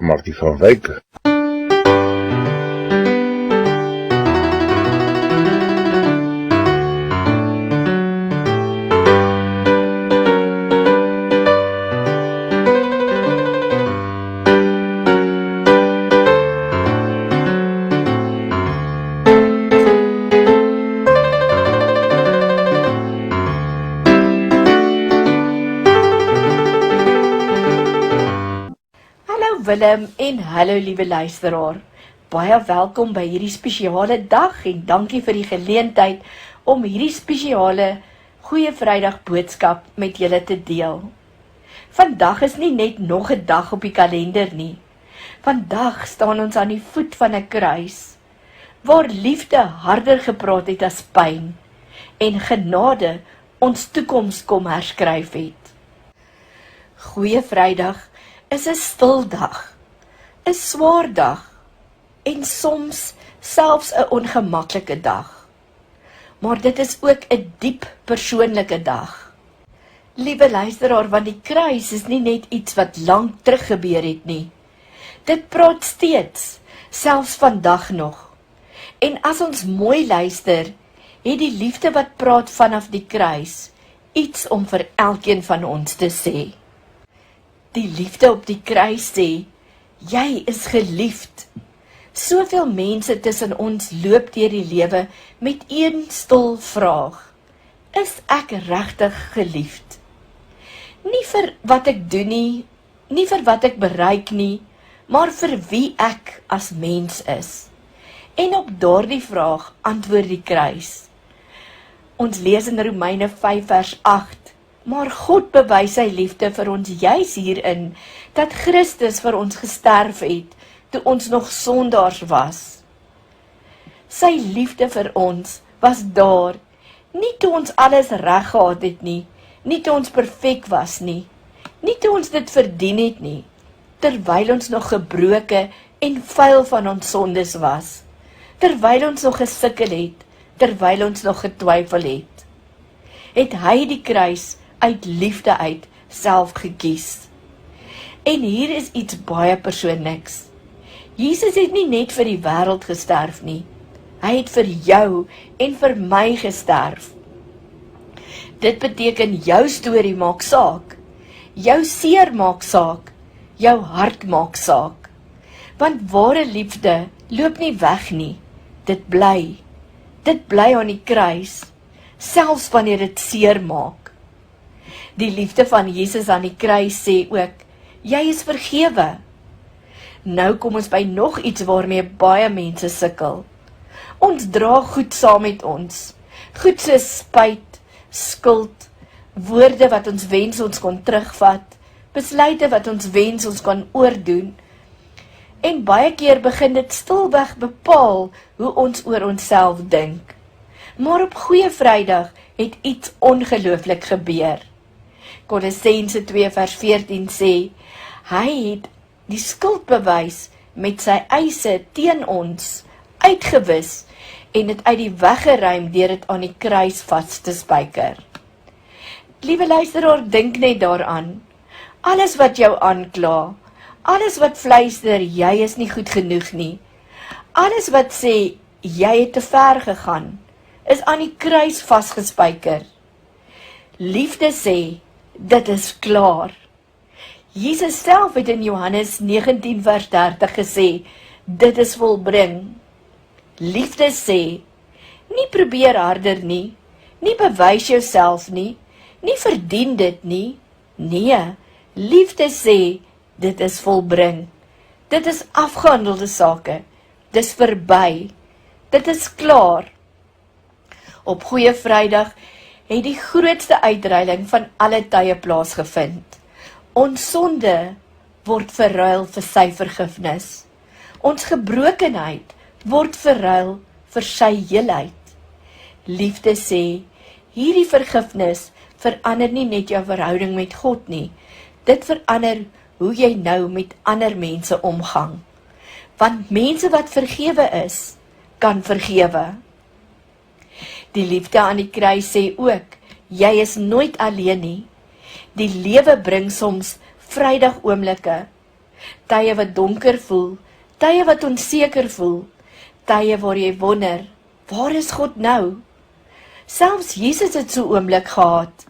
Martie van Wyk. Willem en hallo liewe luisteraar, baie welkom by hierdie spesiale dag en dankie vir die geleentheid om hierdie spesiale Goeie Vrydag boodskap met julle te deel. Vandag is nie net nog 'n dag op die kalender nie. Vandag staan ons aan die voet van 'n kruis, waar liefde harder gepraat het as pyn en genade ons toekoms kom herskryf het. Goeie Vrydag is 'n stil dag, 'n swaar dag en soms selfs 'n ongemaklike dag. Maar dit is ook 'n diep persoonlike dag. Liewe luisteraar, want die kruis is nie net iets wat lank terug gebeur het nie. Dit praat steeds, selfs vandag nog. En as ons mooi luister, het die liefde wat praat vanaf die kruis iets om vir elkeen van ons te sê. Die liefde op die kruis sê, jy is geliefd. Soveel mense tussen ons loop deur die lewe met een stil vraag. Is ek regtig geliefd? Nie vir wat ek doen nie, nie vir wat ek bereik nie, maar vir wie ek as mens is. En op daardie vraag antwoord die kruis. Ons lees in Romeine 5 vers 8. Maar God bewys sy liefde vir ons juis hierin, dat Christus vir ons gesterf het, toe ons nog sondaars was. Sy liefde vir ons was daar, nie toe ons alles reg gehad het nie, nie toe ons perfek was nie, nie toe ons dit verdien het nie, terwyl ons nog gebroke en vuil van ons sondes was, terwyl ons nog gesukkel het, terwyl ons nog getwyfel het hy die kruis uit liefde uit self gekies. En hier is iets baie persoonliks. Jesus het nie net vir die wêreld gesterf nie. Hy het vir jou en vir my gesterf. Dit beteken jou storie maak saak. Jou seer maak saak. Jou hart maak saak. Want ware liefde loop nie weg nie. Dit bly. Dit bly aan die kruis, selfs wanneer dit seer maak. Die liefde van Jesus aan die kruis sê ook, jy is vergewe. Nou kom ons by nog iets waarmee baie mense sukkel. Ons dra goed saam met ons. Goed soos spyt, skuld, woorde wat ons wens ons kon terugvat, besluite wat ons wens ons kan oordoen. En baie keer begin dit stilweg bepaal hoe ons oor onsself dink. Maar op Goeie Vrydag het iets ongelooflik gebeur. Kolossense 2 vers 14 sê, hy het die skuldbewys met sy eise teen ons uitgewis en het uit die weg geruim deur dit aan die kruis vas te spyker. Liewe luisteraar, dink net daaraan. Alles wat jou aankla, alles wat fluister, jy is nie goed genoeg nie, alles wat sê, jy het te ver gegaan, is aan die kruis vasgespyker. Liefde sê, dit is klaar. Jesus self het in Johannes 19 vers 30 gesê, dit is volbring. Liefde sê, nie probeer harder nie, nie bewys jouself nie, nie verdien dit nie, nee, liefde sê, dit is volbring. Dit is afgehandelde sake, dit is verby, dit is klaar. Op Goeie Vrydag het die grootste uitruiling van alle tye plaasgevind. Ons sonde word verruil vir sy vergifnis. Ons gebrokenheid word verruil vir sy heelheid. Liefde sê, hierdie vergifnis verander nie net jou verhouding met God nie, dit verander hoe jy nou met ander mense omgang. Want mense wat vergewe is, kan vergewe. Die liefde aan die kruis sê ook, jy is nooit alleen nie. Die lewe bring soms Vrydag oomblikke, tye wat donker voel, tye wat onseker voel, tye waar jy wonder, waar is God nou? Selfs Jesus het so oomblik gehad.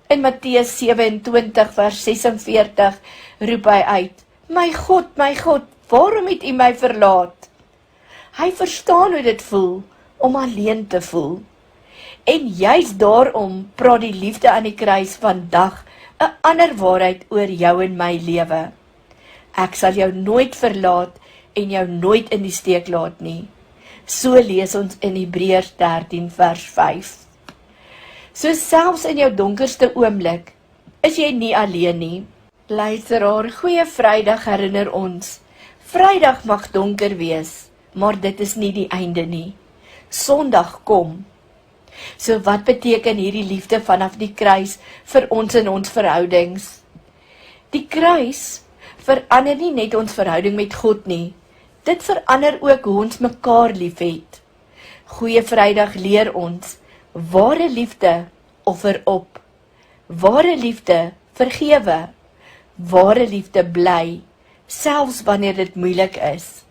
In Matteus 27 vers 46 roep hy uit, my God, waarom het U my verlaat? Hy verstaan hoe dit voel om alleen te voel. En juist daarom praat die liefde aan die kruis vandag 'n ander waarheid oor jou en my lewe. Ek sal jou nooit verlaat en jou nooit in die steek laat nie. So lees ons in Hebreërs 13 vers 5. So selfs in jou donkerste oomblik is jy nie alleen nie. Luisteraar, goeie Vrydag herinner ons. Vrydag mag donker wees, maar dit is nie die einde nie. Sondag kom. So wat beteken hierdie liefde vanaf die kruis vir ons in ons verhoudings? Die kruis verander nie net ons verhouding met God nie. Dit verander ook hoe ons mekaar liefhet. Goeie Vrydag leer ons, ware liefde offer op. Ware liefde vergewe. Ware liefde bly, selfs wanneer dit moeilik is.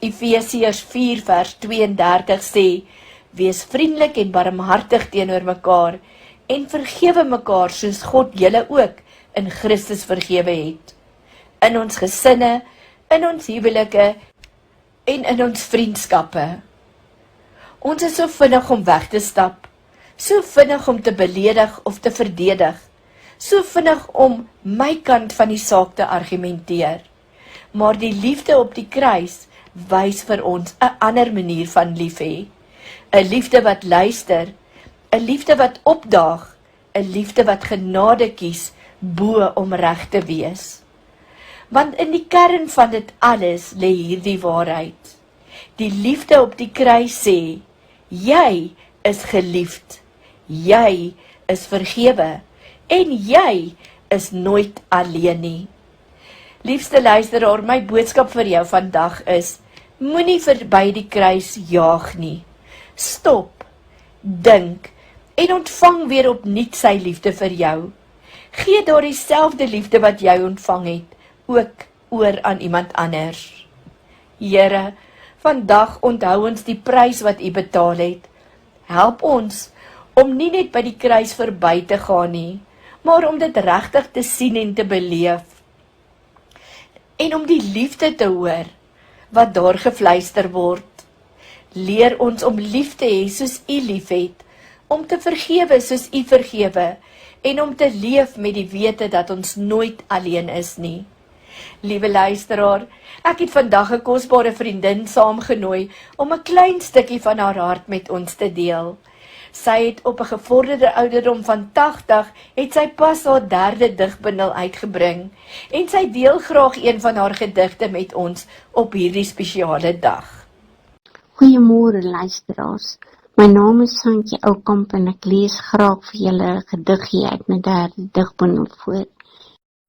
Efesiërs 4 vers 32 sê, wees vriendelik en barmhartig teenoor mekaar en vergewe mekaar soos God julle ook in Christus vergewe het. In ons gesinne, in ons huwelike en in ons vriendskappe. Ons is so vinnig om weg te stap, so vinnig om te beledig of te verdedig, so vinnig om my kant van die saak te argumenteer. Maar die liefde op die kruis wys vir ons 'n ander manier van lief hê. 'n Liefde wat luister, 'n liefde wat opdaag, 'n liefde wat genade kies bo om reg te wees. Want in die kern van dit alles lê hierdie waarheid. Die liefde op die kruis sê, jy is geliefd, jy is vergewe en jy is nooit alleen nie. Liefste luisteraar, my boodskap vir jou vandag is, moenie verby die kruis jaag nie. Stop, dink en ontvang weer opnuut sy liefde vir jou. Gee daar dieselfde liefde wat jy ontvang het, ook oor aan iemand anders. Here, vandag onthou ons die prys wat U betaal het. Help ons om nie net by die kruis verby te gaan nie, maar om dit regtig te sien en te beleef. En om die liefde te hoor wat daar gefluister word. Leer ons om lief te hê soos U liefhet, om te vergewe soos U vergewe en om te leef met die wete dat ons nooit alleen is nie. Liewe luisteraar, ek het vandag 'n kosbare vriendin saamgenooi om 'n klein stukkie van haar hart met ons te deel. Sy het op 'n gevorderde ouderdom van 80, het sy pas haar 3de digbundel uitgebring en sy deel graag een van haar gedigte met ons op hierdie spesiale dag. Goeiemôre luisteraars, my naam is Santjie Oukamp en ek lees graag vir julle 'n gediggie uit my 3de digbundel voor.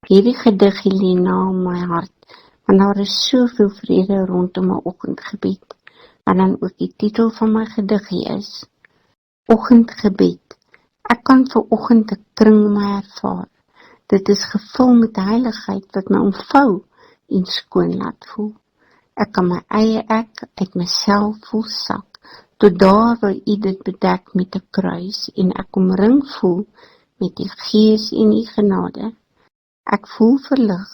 Hierdie gediggie lê na my hart, want daar is soveel vrede rondom my oggendgebed, wat dan ook die titel van my gediggie is. Oggendgebed. Ek kan vir oggend 'n kring my ervaar. Dit is gevul met heiligheid wat my omvou en skoon laat voel. Ek kan my eie ek uit myself voel sak, tot daar waar U dit bedek met 'n kruis en ek omring voel met die Gees en die genade. Ek voel verlig,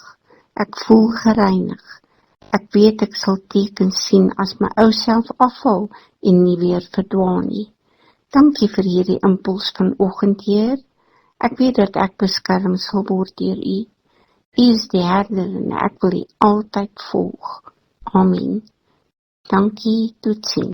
ek voel gereinig. Ek weet ek sal tekens sien as my ou self afval en nie weer verdwaan nie. Dankie vir hierdie impuls van oggend, Heer. Ek weet dat ek beskerm sal word deur U. U is die herder en ek wil U altyd volg. Amen. Dankie, totsiens.